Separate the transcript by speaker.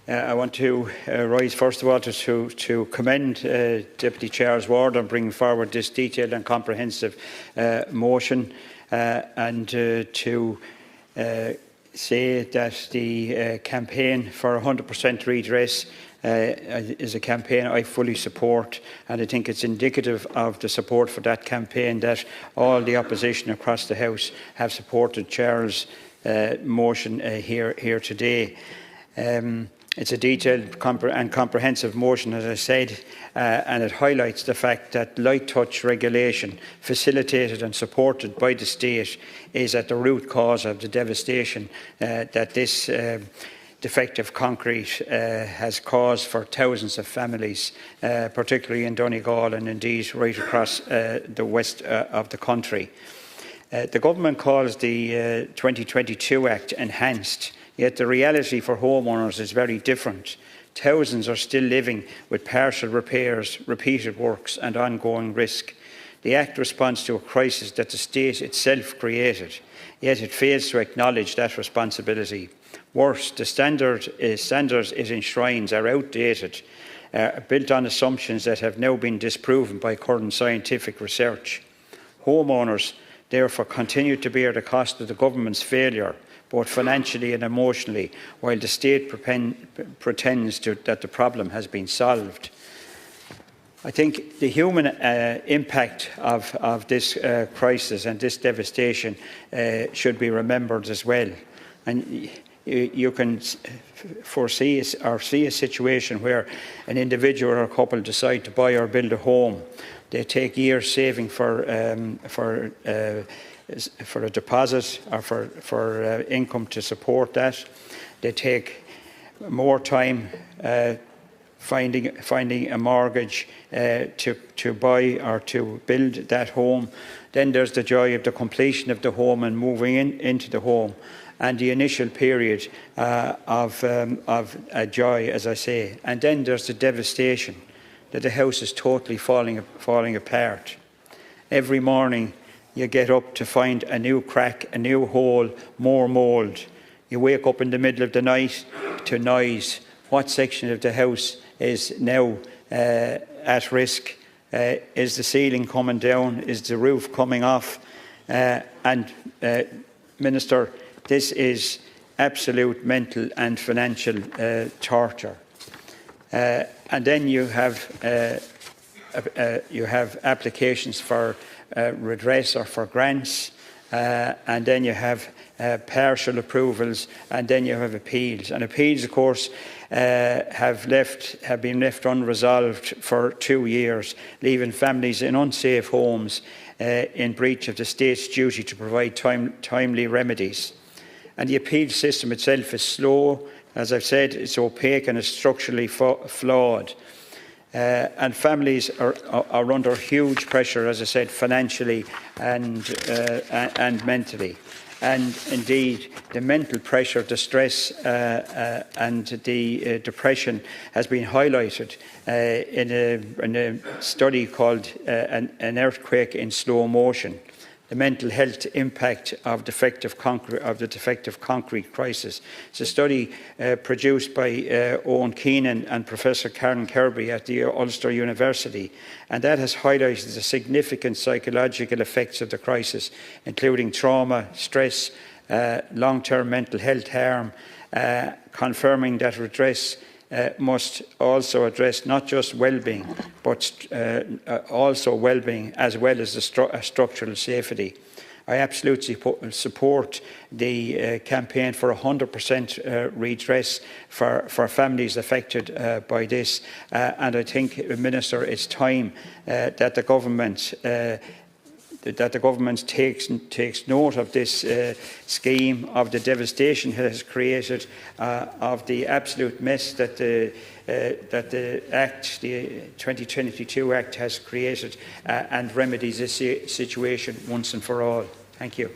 Speaker 1: I want to rise first of all to commend Deputy Chair Ward on bringing forward this detailed and comprehensive motion and to say that the campaign for 100% redress is a campaign I fully support, and I think it's indicative of the support for that campaign that all the opposition across the House have supported Chair's motion here today. It's a detailed and comprehensive motion, as I said, and it highlights the fact that light touch regulation, facilitated and supported by the state, is at the root cause of the devastation that this defective concrete has caused for thousands of families, particularly in Donegal and indeed right across the west of the country. The government calls the 2022 Act enhanced, yet the reality for homeowners is very different. Thousands are still living with partial repairs, repeated works and ongoing risk. The Act responds to a crisis that the state itself created, yet it fails to acknowledge that responsibility. Worse, the standards it enshrines are outdated, built on assumptions that have now been disproven by current scientific research. Homeowners therefore continue to bear the cost of the government's failure, both financially and emotionally, while the state pretends that the problem has been solved. I think the human impact of this crisis and this devastation should be remembered as well. And you can foresee or see a situation where an individual or a couple decide to buy or build a home. They take years saving for a deposit or for income to support that. They take more time finding a mortgage to buy or to build that home. Then there's the joy of the completion of the home and moving into the home, and the initial period of joy, as I say. And then there's the devastation that the house is totally falling apart. Every morning you get up to find a new crack, a new hole, more mould. You wake up in the middle of the night to noise. What section of the house is now at risk? Is the ceiling coming down? Is the roof coming off? And Minister, this is absolute mental and financial torture. And then you have applications for redress or for grants, and then you have partial approvals, and then you have appeals. And appeals, of course, have been left unresolved for 2 years, leaving families in unsafe homes in breach of the state's duty to provide timely remedies. And the appeal system itself is slow. As I've said, it's opaque and is structurally flawed. And families are under huge pressure, as I said, financially and mentally. And indeed, the mental pressure, the stress and the depression has been highlighted in a study called An Earthquake in Slow Motion. The mental health impact of the defective concrete crisis. It's a study produced by Owen Keenan and Professor Karen Kirby at the Ulster University, and that has highlighted the significant psychological effects of the crisis, including trauma, stress, long-term mental health harm, confirming that redress must also address not just well-being, but also well-being as well as the structural safety. I absolutely support the campaign for 100% redress for families affected by this, and I think, Minister, it's time that the government takes note of this scheme, of the devastation it has created, of the absolute mess that the Act, the 2022 Act, has created, and remedies this situation once and for all. Thank you.